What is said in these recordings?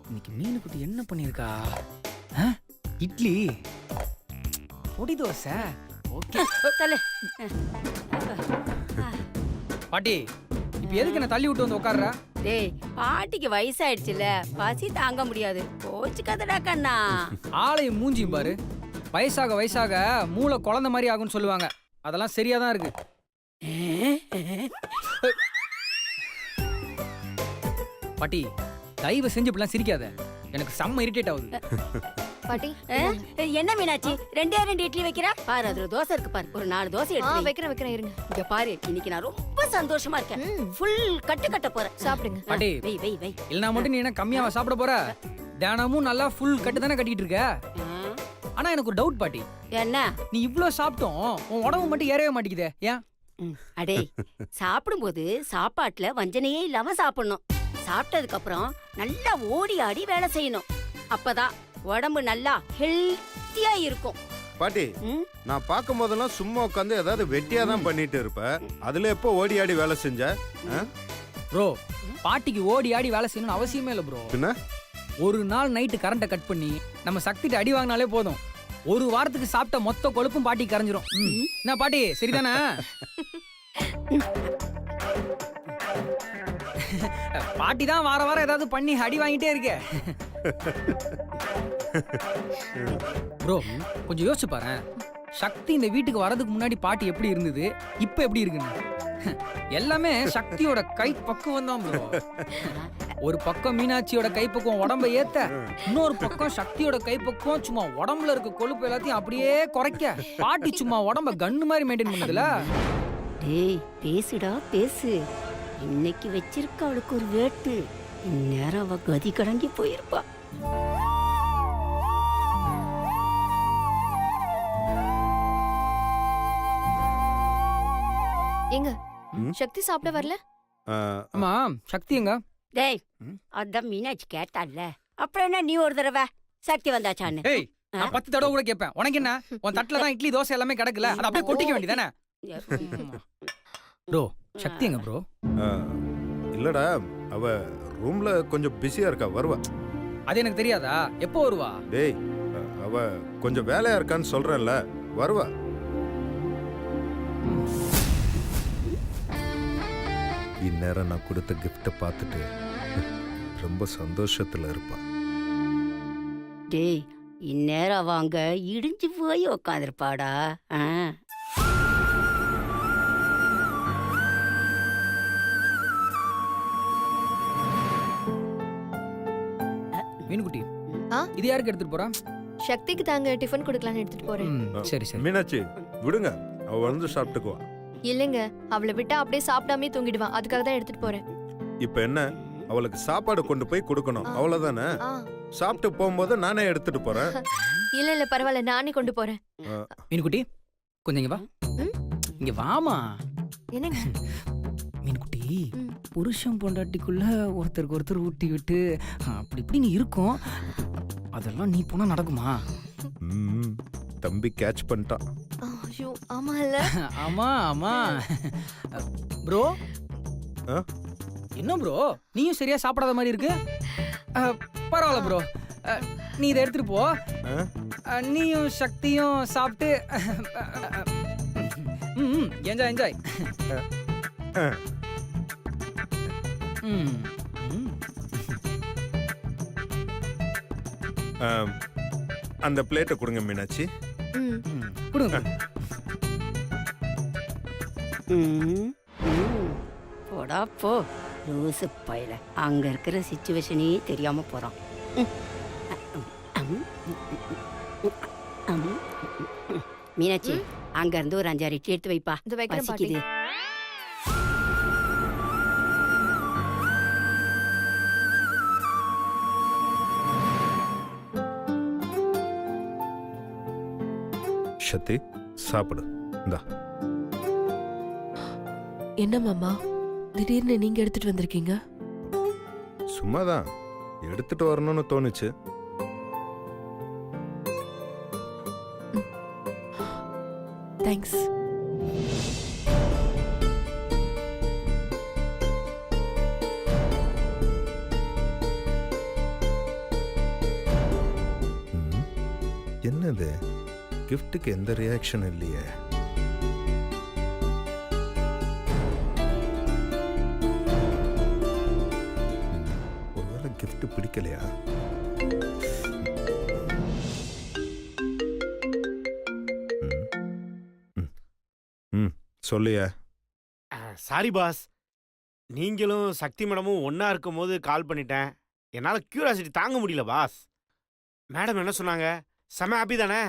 இன்னைக்கு மீனுக்குட்டி என்ன பண்ணியிருக்கா? இட்லி, பொடி தோசை. ஓகே பாட்டி, இப்ப எதுக்கு என்ன தள்ளி விட்டு வந்து உட்கார்றா? டேய், பாட்டிக்கு வயசாயிடுச்சுல, பசி தாங்க முடியாது. கோச்சுக்காதடா கண்ணா. ஆளையும் மூஞ்சியும் பாரு. வயசாக வயசாக மூளை குழந்தை மாதிரி ஆகும்னு சொல்லுவாங்க. அதெல்லாம் சரியா தான் இருக்கு. பாட்டி, தயவு செஞ்சு இப்படிலாம் சிரிக்காத. எனக்கு செம்ம இரிட்டேட் ஆகுது. பாட்டி என்ன மீனாட்சி, ரெண்டே ரெண்டு இட்லி வைக்கிறா? பாரு, அதுல தோசை இருக்கு பாரு. ஒரு 4 தோசை எடுத்து வை. வைக்கிறேன் இருங்க. இங்க பாரு, இன்னைக்கு நான் ரொம்ப சந்தோஷமா இருக்கேன். ஃபுல் கட்ட போறேன். சாப்பிடுங்க. பாட்டி, வை வை வை. இல்லனா மட்டும் நீ என்ன கம்மியாவா சாப்பிட போற? தினமும் நல்லா ஃபுல் கட்டு தானே கட்டிட்டு இருக்க. ஆனா எனக்கு ஒரு டவுட் பாட்டி. என்ன? நீ இவ்ளோ சாப்பிட்டோம் உன் உடம்பு மட்டும் ஏறவே மாட்டேங்குதே, ஏன்? அடே, சாப்பிடும்போது சாப்பாட்டுல வஞ்சனையே இல்லாம சாப்பிடணும். சாப்பிட்டதுக்கு அப்புறம் நல்லா ஓடி ஆடி வேலை செய்யணும். அப்பதான் உடம்பு நல்லா ஹெல்த்தியா இருக்கும். பாட்டி, நான் பார்க்கும் போதெல்லாம் சும்மா உட்காந்து ஏதாவது வெட்டியா தான் பண்ணிட்டு இருப்ப. அதுல எப்போ ஓடி ஆடி வேலை செஞ்ச? ப்ரோ, பாட்டிக்கு ஓடி ஆடி வேலை செய்யணும்னு அவசியமே இல்லை ப்ரோ. என்ன? ஒரு நாள் நைட்டு கரண்ட்டை கட் பண்ணி நம்ம சக்திட்டு அடி வாங்கினாலே போதும். ஒரு வாரத்துக்கு சாப்பிட்ட மொத்த கொழுப்பும் பாட்டி கரைஞ்சிரும். என்ன பாட்டி, சரிதானே? பாட்டி தான் வார வாரம் ஏதாவது பண்ணி அடி வாங்கிட்டே இருக்க. ப்ரோ, கொஞ்சம் யோசிச்சு பாரு. சக்தி இந்த வீட்டுக்கு வரதுக்கு முன்னாடி பாட்டி எப்படி இருந்தது, இப்ப எப்படி இருக்குன்னு. எல்லாமே சக்தியோட கை பக்குவம் தான் ப்ரோ. ஒரு பக்கம் மீனாட்சியோட கைப்பக்குவம் உடம்ப ஏத்த, இன்னொரு பக்கம் சக்தியோட கைப்பக்குவம் சும்மா உடம்புல இருக்க கொழுப்பு எல்லாத்தையும் அப்படியே குறைக்க. பாட்டி சும்மா உடம்ப கன்னு மாதிரி மெயின்டைன் பண்ணுதுல. டேய், பேசுடா பேசு. இன்னைக்கு வச்சிருக்க அவளுக்கு ஒரு வேட்டு. இந்நேரம் அவ கதி கடங்கி போயிருப்பா. எங்க சக்தி சாப்பிட வரல? ஆமா, சக்தி எங்க? டேய், அதான் மீனாட்சி கேட்டால, அப்புறம் என்ன நீ ஒரு தடவை சக்தி வந்தாச்சான்னு? ஏய், நான் 10 தடவை கூட கேட்பேன். உனக்கு என்ன? உன் தட்டுல தான் இட்லி தோசை எல்லாமே கிடக்குல, அதை அப்படியே கொட்டிக்க வேண்டியதானே? ப்ரோ, சக்தி எங்க ப்ரோ? இல்லடா, அவ ரூம்ல கொஞ்சம் பிஸியா இருக்கா, வருவா. அது எனக்கு தெரியாதா? எப்போ வருவா? டேய், அவ கொஞ்சம் வேலையா இருக்கான்னு சொல்றேன்ல, வருவா. இந்நேரம் நான் கொடுத்த கிஃப்ட பார்த்துட்டு ரொம்ப சந்தோஷத்துல இருப்பா. டேய், இந்நேரம் அவ அங்க இடிஞ்சு போய் உக்காந்துருப்பாடா. மீனுக்குட்டி, இது யாருக்கு எடுத்துட்டு போறா? சக்திக்கு தாங்க டிஃபன் கொடுக்கலாம்னு எடுத்துட்டு போறேன். சரி சரி. மீனாட்சி, விடுங்க, அவ வந்து சாப்பிட்டுக்குவா. இல்லங்க, அவளை விட்டா அப்படியே சாப்பிடாமே தூங்கிடுவான். அதுக்காக தான் எடுத்துட்டு போறேன். இப்ப என்ன, அவளுக்கு சாப்பாடு கொண்டு போய் கொடுக்கணும், அவ்வளவுதானே? சாப்பிட்டு போகும்போது நானே எடுத்துட்டு போறேன். இல்ல பரவாயில்ல, நானே கொண்டு போறேன். மீனுக்குட்டி, கொஞ்சம் இங்க வா. இங்க வாமா. என்னங்க? மீனுக்குட்டி, புருஷன் பொண்டாட்டிக்குள்ள ஒருத்தருக்கு ஒருத்தர் ஊட்டி விட்டு அப்படி இப்படின்னு இருக்கும். அதெல்லாம் நீ போனா நடக்குமா? தம்பி கேட்ச் பண்ணிட்டான். ஐயோ, ஆமா இல்ல? ஆமா ஆமா. ப்ரோ, என்ன ப்ரோ, நீயும் சரியா சாப்பிடாத மாதிரி இருக்கு. பரவாயில்ல ப்ரோ, நீ இதை எடுத்துட்டு போ. நீயும் சக்தியும் சாப்பிட்டு என்ஜாய் என்ஜாய். அந்த பிளேட்டை கொடுங்க மீனாட்சி. கொடுங்க. போடா போ, லூசு பையல. அங்க இருக்கிற சிச்சுவேஷனே தெரியாம போறான். மீனாட்சி, அங்க இருந்து ஒரு 5-6 இட்லி எடுத்து வைப்பா. பசிக்குது. சக்தி, சாப்பிடு. இந்தா. என்ன மாமா, திடீர்னு நீங்க எடுத்துட்டு வந்திருக்கீங்க? சும்மாதான் எடுத்துட்டு வரணும்னு தோணுச்சு. தேங்க்ஸ். என்னது கிஃப்ட்டுக்கு எந்த ரியாக்ஷன் இல்லையே? ஒருவேளை gift பிடிக்கலையா? சொல்லியா? சாரி பாஸ், நீங்களும் சக்தி மேடமும் ஒன்றா இருக்கும் போது கால் பண்ணிட்டேன். என்னால் கியூரியாசிட்டி தாங்க முடியல பாஸ். மேடம் என்ன சொன்னாங்க? செம ஹாப்பி தானே?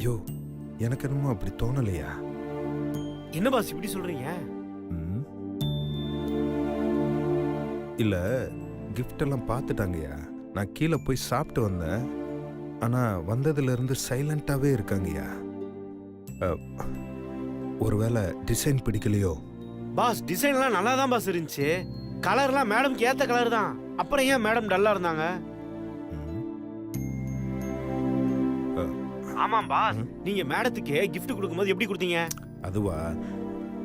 யோ, எனக்கு என்னமோ அப்படி தோணலையா? என்ன பாஸ் இப்படி சொல்றீங்க? இல்ல, கிஃப்ட் எல்லாம் பார்த்துட்டாங்கய்யா. நான் கீழே போய் சாப்பிட்டு வந்தேன். ஆனா வந்ததுல இருந்து சைலண்டாவே இருக்காங்கய்யா. ஒருவேளை டிசைன் பிடிக்கலையோ? பாஸ் டிசைன்லாம் நல்லா தான் பாஸ் இருந்துச்சு. கலர்லாம் மேடம்க்கு ஏத்த கலர் தான். அப்புறம் ஏன் மேடம் டல்லா இருந்தாங்க? ஆமாம் பாஸ், நீங்க மேடத்துக்கு gift கொடுக்கும்போது எப்படி கொடுத்தீங்க? அதுவா,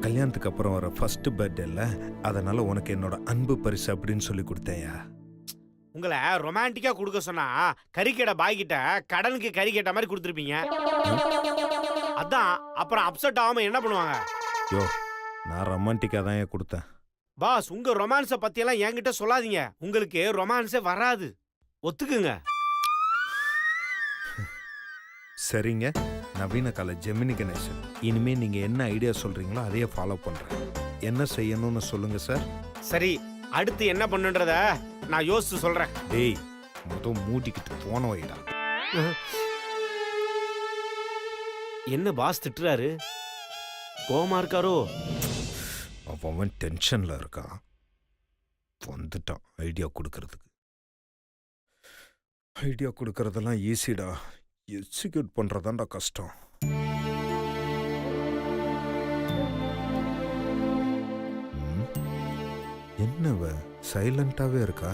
கல்யாணத்துக்கு அப்புறம் வர ஃபர்ஸ்ட் பர்த்டேல, அதனால உனக்கு என்னோட அன்பு பரிசு அப்படின்னு சொல்லி கொடுத்தேயா. உங்களை ரொமான்டிக்கா கொடுக்க சொன்னா கறிக்கடை பாய்கிட்ட கடனுக்கு கறி கேட்ட மாதிரி கொடுத்துருப்பீங்க. அதான் அப்புறம் அப்செட் ஆகாம என்ன பண்ணுவாங்க? யோ, நான் ரொமான்டிக்கா தான் ஏன் கொடுத்தேன். பாஸ் உங்க ரொமான்ஸை பத்தியெல்லாம் என்கிட்ட சொல்லாதீங்க. உங்களுக்கு ரொமான்ஸே வராது, ஒத்துக்குங்க. சரிங்க, நவீன கால ஜெமினி கணேசன். இனிமே நீங்க என்ன ஐடியா சொல்றீங்களோ அதையே ஃபாலோ பண்றேன். என்ன செய்யணும்னு சொல்லுங்க சார். சரி, அடுத்து என்ன பண்ணுன்றத நான் யோசிச்சு சொல்றேன். டேய், மொத்தம் மூடிக்கிட்டு போன வைடா. என்ன பாஸ் திட்டுறாரு? கோவமா இருக்காரோ? அவன் டென்ஷன்ல இருக்கான். வந்துட்டான் ஐடியா கொடுக்கறதுக்கு. ஐடியா கொடுக்கறதெல்லாம் ஈஸிடா, எக்ஸிக்யூட் பண்றதாண்டா கஷ்டம். என்னவ சைலண்டாவே இருக்கா?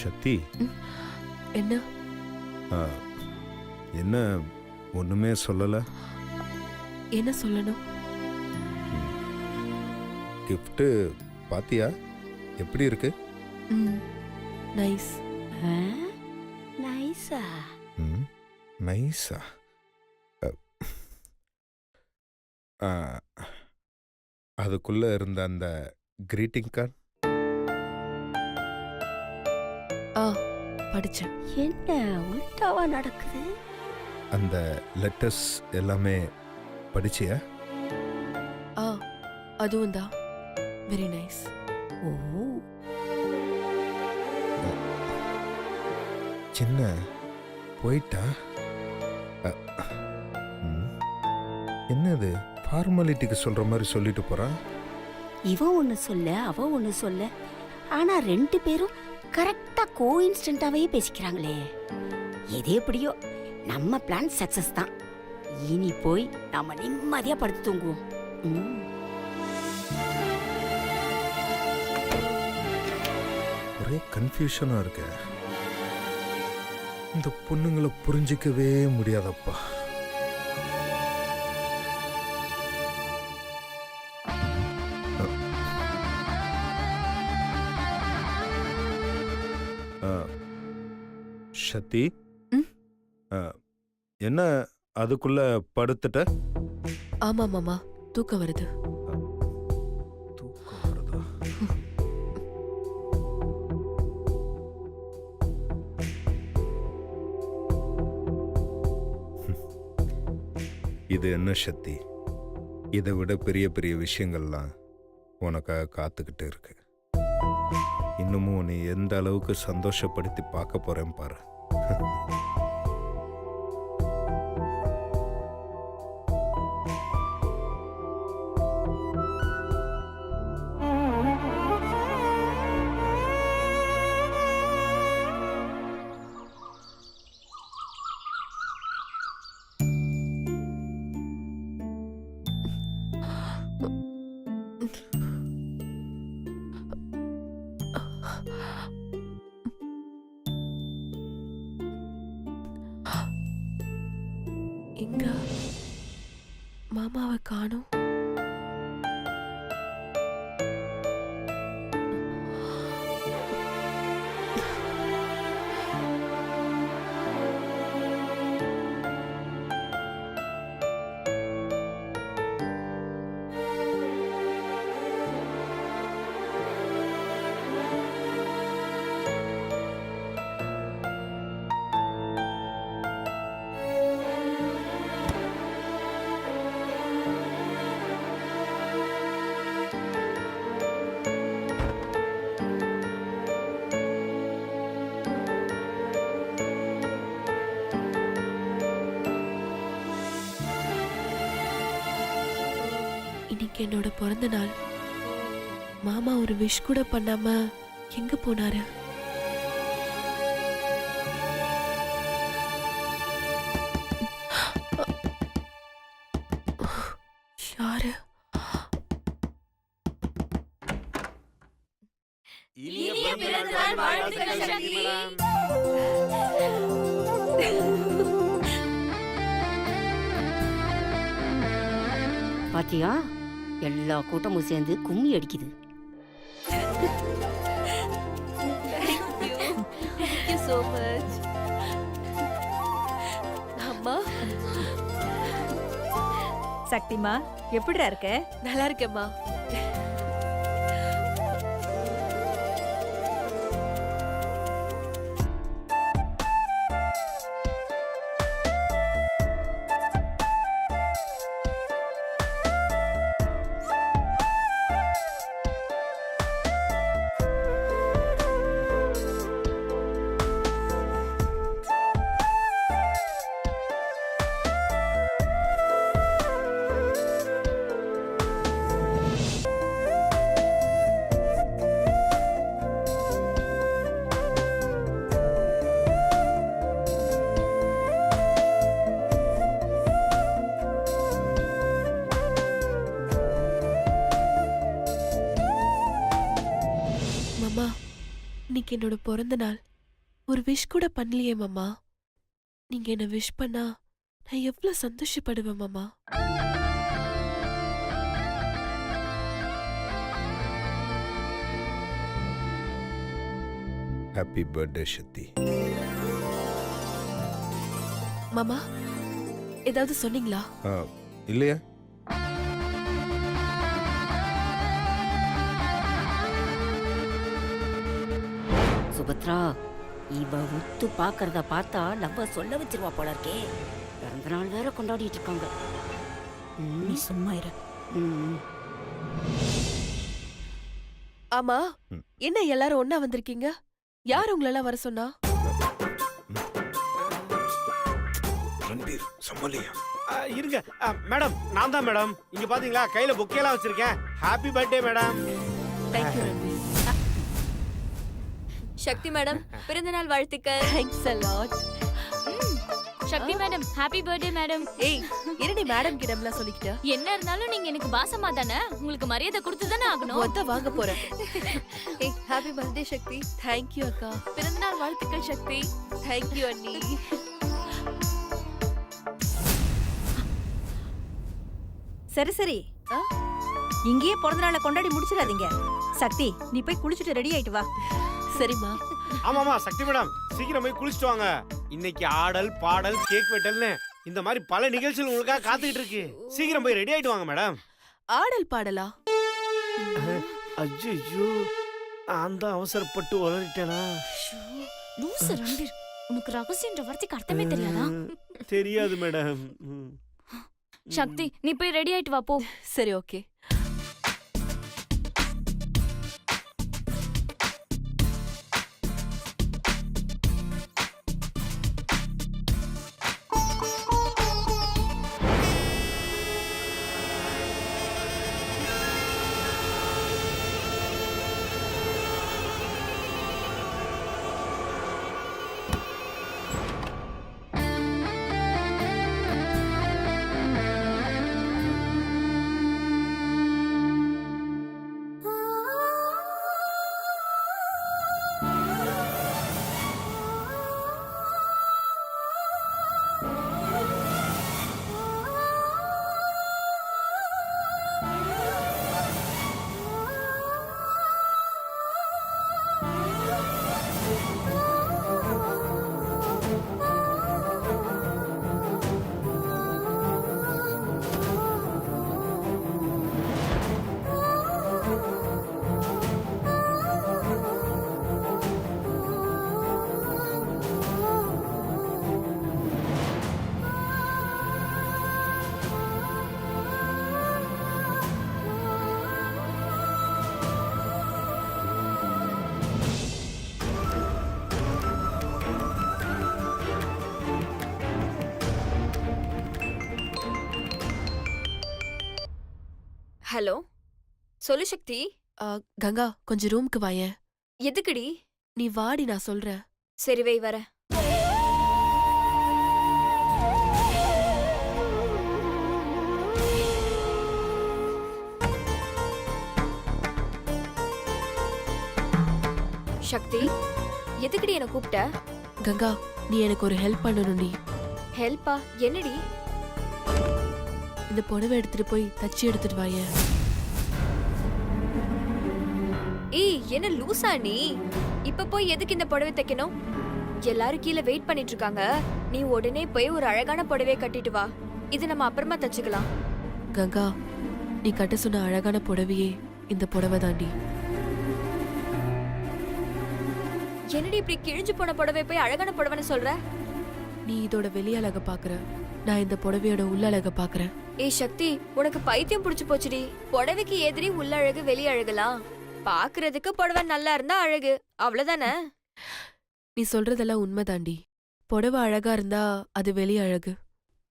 சக்தி, என்ன என்ன ஒண்ணுமே சொல்லல? என்ன சொல்லணும்? கிஃப்ட் பாத்தியா, எப்படி இருக்கு? நைஸ். நைஸா? நைஸா? அதுக்குள்ள இருந்த அந்த கிரீட்டிங் கார்டு படிச்சேன். என்ன உல்டாவா நடக்குது? அந்த லெட்டர்ஸ் எல்லாமே படிச்சியா? அதுவும் தான். Very nice. ஓ, சின்ன போயிட்டா? என்னது ஃபார்மாலிட்டிக்கு சொல்ற மாதிரி சொல்லிட்டு போறா? இவன் ஒண்ணு சொல்ல, அவ ஒண்ணு சொல்ல. ஆனா ரெண்டு பேரும் கரெக்டா கோஇன்சிடென்ட்டாவே பேசிக்கிறாங்களே. எது எப்படியோ நம்ம பிளான் சக்சஸ் தான். இனி போய் நாம நிம்மதியா படுத்து தூங்குவோம். ஒரே கன்ஃபியூஷனா இருக்கு. இந்த பொண்ணுங்களை புரிஞ்சிக்கவே முடியாதப்பா. சக்தி, என்ன அதுக்குள்ள படுத்துட்ட? ஆமா மாமா, தூக்கம் வருது. தூக்கம் வருதா? இது என்ன சக்தி, இதை விட பெரிய பெரிய விஷயங்கள்லாம் உனக்காக காத்துக்கிட்டு இருக்கு. இன்னமும் நீ எந்த அளவுக்கு சந்தோஷப்படுத்தி பார்க்க போறேன் பாரு. எங்க மாமாவை காணோம். இன்னைக்கு என்னோட பிறந்த நாள். மாமா ஒரு விஷ் கூட பண்ணாம எங்க போனாரு? யாரு? இனிய பிறந்தநாள் வாழ்த்துக்கள் சக்தி. பாத்தியா, எல்லா கூட்டமும் சேர்ந்து கும்மி அடிக்குது. Thank you so much. அம்மா, சக்திமா எப்படிடா இருக்க? நல்லா இருக்கேம்மா. மாமா, இன்னைக்கு என்னோட பிறந்த நாள். ஒரு விஷ் கூட பண்ணலையே மாமா. நீங்க என்ன விஷ் பண்ணா நான் எவ்வளவு சந்தோஷப்படுவேன் மாமா. ஹாப்பி பர்த்டே சக்தி. மாமா, ஏதாவது சொன்னீங்களா? இல்லையா? சுபத்ரா, இவ உத்து பாக்குறத பார்த்தா லவ்வ சொல்ல வச்சிருவா போல இருக்கே. பிறந்த நாள் வேற கொண்டாடிட்டு இருக்காங்க. நீ சும்மா இரு. ஆமா, ம். என்ன எல்லாரும் ஒண்ணா வந்திருக்கீங்க? யார் உங்களெல்லாம் வர சொன்னா? ரன்பீர் சமாளியா. இருங்க மேடம், நான் தான் மேடம். இங்க பாத்தீங்களா, கையில பொக்கேலாம் வச்சிருக்கேன். Happy birthday madam. Thank you Ranbir. Shakti madam, பிறந்தநாள் வாழ்த்துக்கள். Thanks a lot. Shakti madam, happy birthday madam. ஏய், என்னடி மேடம் கிட்டலாம் சொல்லிக்கிட்ட? என்ன இருந்தாலும் நீங்க எனக்கு பாசமா தானே, உங்களுக்கு மரியாதை கொடுத்து தானே ஆகணும். மொத்த வாங்க போறேன். ஏய், ஹாப்பி பர்த்டே சக்தி. தேங்க்யூ அக்கா. பிறந்தநாள் வாழ்த்துக்கள் சக்தி. தேங்க்யூ அண்ணி. சரி சரி, இங்கேயே பிறந்த நாளை கொண்டாடி முடிச்சிடாதீங்க. சக்தி, நீ போய் குளிச்சுட்டு ரெடி ஆயிட்டு வா. சரிம்மா. ஆமாமா சக்தி மேடம், சீக்கிரம் போய் குளிச்சுட்டு வாங்க. இன்னைக்கு ஆடல் பாடல் கேக் வெட்டல்னு இந்த மாதிரி பல நிகழ்ச்சிகள் உங்களுக்காக காத்துக்கிட்டு இருக்கு. சீக்கிரம் போய் ரெடி ஆயிட்டு வாங்க மேடம். ஆடல் பாடலா? ஐயோ, நான் தான் அவசரப்பட்டு உளறிட்டேனா? லூசு ரன்பீர், உனக்கு ரகசியன்ற வார்த்தைக்கு அர்த்தமே தெரியாதா? தெரியாது மேடம். சக்தி, நீ போய் ரெடி ஆயிட்டு வா போ. சரி, ஓகே. ஹலோ சொல்லு சக்தி. கங்கா கொஞ்சம் ரூமுக்கு வாயேன். எதுக்குடி? நீ வாடி, நான் சொல்றேன். சரி வை வர. சக்தி எதுக்குடி என்ன கூப்பிட்ட? கங்கா, நீ எனக்கு ஒரு ஹெல்ப் பண்ணணும்டி. ஹெல்ப்பா? என்னடி? இந்த புடவை எடுத்துட்டு போய் தச்சு எடுத்துட்டு வாயேன். ஏய் என்ன லூசா நீ? இப்ப போய் எதுக்கு இந்த புடவை தைக்கணும்? எல்லாரும் கீழே வெயிட் பண்ணிட்டு இருக்காங்க. நீ உடனே போய் ஒரு அழகான புடவையை கட்டிட்டு வா. இது நம்ம அப்புறமா தச்சுக்கலாம். கங்கா, நீ கட்ட சொன்ன அழகான புடவையே இந்த புடவை தாண்டி. என்னடி இப்படி கிழிஞ்சு போன புடவை போய் அழகான புடவைன்னு சொல்ற? நீ இதோட வெளி அழக பாக்குற, நான் இந்த புடவையோட உள்ளழக பாக்குறேன். ஏய் சக்தி, உனக்கு பைத்தியம் புடிச்சு போச்சுடி. புடவைக்கு எதிரி உள்ளழகு வெளி அழகுலாம். பாக்குறதுக்கு புடவை நல்லா இருந்தா அழகு, அவ்வளவுதானே? நீ சொல்றதெல்லாம் உண்மைதாண்டி. புடவை அழகா இருந்தா அது வெளி அழகு,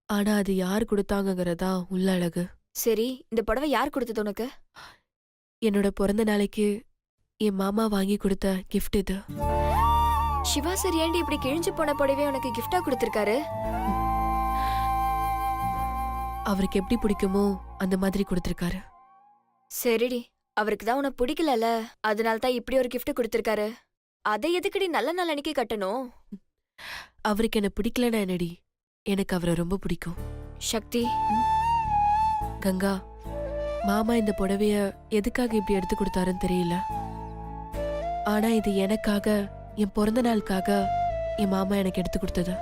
ஆனா அது யார் கொடுத்தாங்கங்கறதா உள்ளழகு. சரி, இந்த புடவை யார் கொடுத்தது உனக்கு? என்னோட பிறந்த நாளைக்கு என் மாமா வாங்கி கொடுத்த கிஃப்ட் இது. சிவா சார் ஏண்டி இப்படி கிழிஞ்சு போன புடவை உனக்கு கிஃப்டா கொடுத்திருக்காரு? அவருக்கு எப்படி பிடிக்குமோ அந்த மாதிரி கொடுத்திருக்காரு. சரிடி, அவருக்கு தான் உனக்கு பிடிக்கலல, அதனால தான் இப்படி ஒரு கிஃப்ட் கொடுத்திருக்காரு. அதை எதுக்குடி நல்ல நாள் அன்னைக்கு கட்டணும்? அவருக்கு என்ன பிடிக்கலன்னா என்னடி, எனக்கு அவரை ரொம்ப பிடிக்கும். சக்தி, கங்கா, மாமா இந்த புடவைய எதுக்காக இப்படி எடுத்து கொடுத்தாருன்னு தெரியல. ஆனா இது எனக்காக, என் பிறந்த நாளுக்காக என் மாமா எனக்கு எடுத்து கொடுத்தது.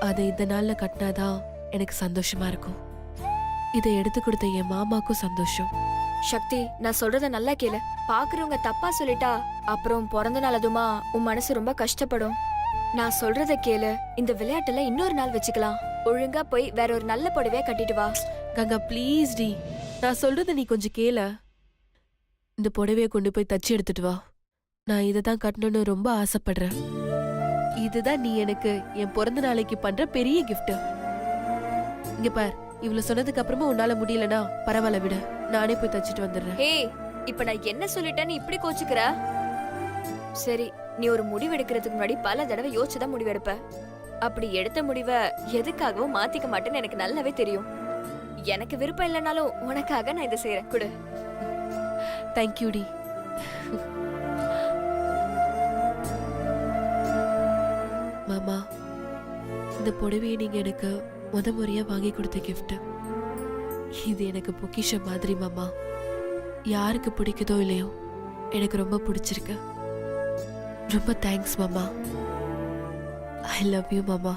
அதை இந்த நாள்ல கட்டினாதான் எனக்கு சந்தோஷமா இருக்கும். இதை எடுத்து கொடுத்த என் மாமாக்கும் சந்தோஷம். சக்தி, நான் சொல்றத நல்லா கேளு. பாக்குறவங்க தப்பா சொல்லிட்டா அப்புறம் பிறந்த நாள் அதுமா உன் மனசு ரொம்ப கஷ்டப்படும். நான் சொல்றத கேளு. இந்த விளையாட்டுல இன்னொரு நாள் வச்சுக்கலாம். ஒழுங்கா போய் வேற ஒரு நல்ல புடவையா கட்டிட்டு வா. கங்கா ப்ளீஸ் டி, நான் சொல்றத நீ கொஞ்சம் கேள. இந்த புடவைய கொண்டு போய் தச்சு எடுத்துட்டு வா. நான் இதை தான் கட்டணும்னு ரொம்ப ஆசைப்படுறேன். இதுதான் நீ எனக்கு என் பிறந்த நாளைக்கு பண்ற பெரிய கிஃப்ட். இங்க பார், இவ்வளவு சொன்னதுக்கு அப்புறமா உன்னால முடியலனா பரவாயில்ல விட, நானே போய் தச்சிட்டு வந்துடுறேன். ஹே, இப்ப நான் என்ன சொல்லிட்டேன்னு இப்படி கோச்சுக்கிற? சரி, நீ ஒரு முடிவு எடுக்கிறதுக்கு முன்னாடி பல தடவை யோசிச்சுதான் முடிவெடுப்ப. அப்படி எடுத்த முடிவை எதுக்காகவும் மாத்திக்க மாட்டேன்னு எனக்கு நல்லாவே தெரியும். எனக்கு விருப்பம் இல்லைனாலும் உனக்காக நான் இதை செய்யறேன். கொடு. தேங்க்யூ டி. மாமா, இந்த புடவையை நீங்க எனக்கு முறையா வாங்கி கொடுத்த கிஃப்ட். இது எனக்கு பொக்கிஷம் மாதிரி மாமா. யாருக்கு பிடிக்குதோ இல்லையோ, எனக்கு ரொம்ப பிடிச்சிருக்கு. ரொம்ப தேங்க்ஸ் மாமா. ஐ லவ் யூ மாமா.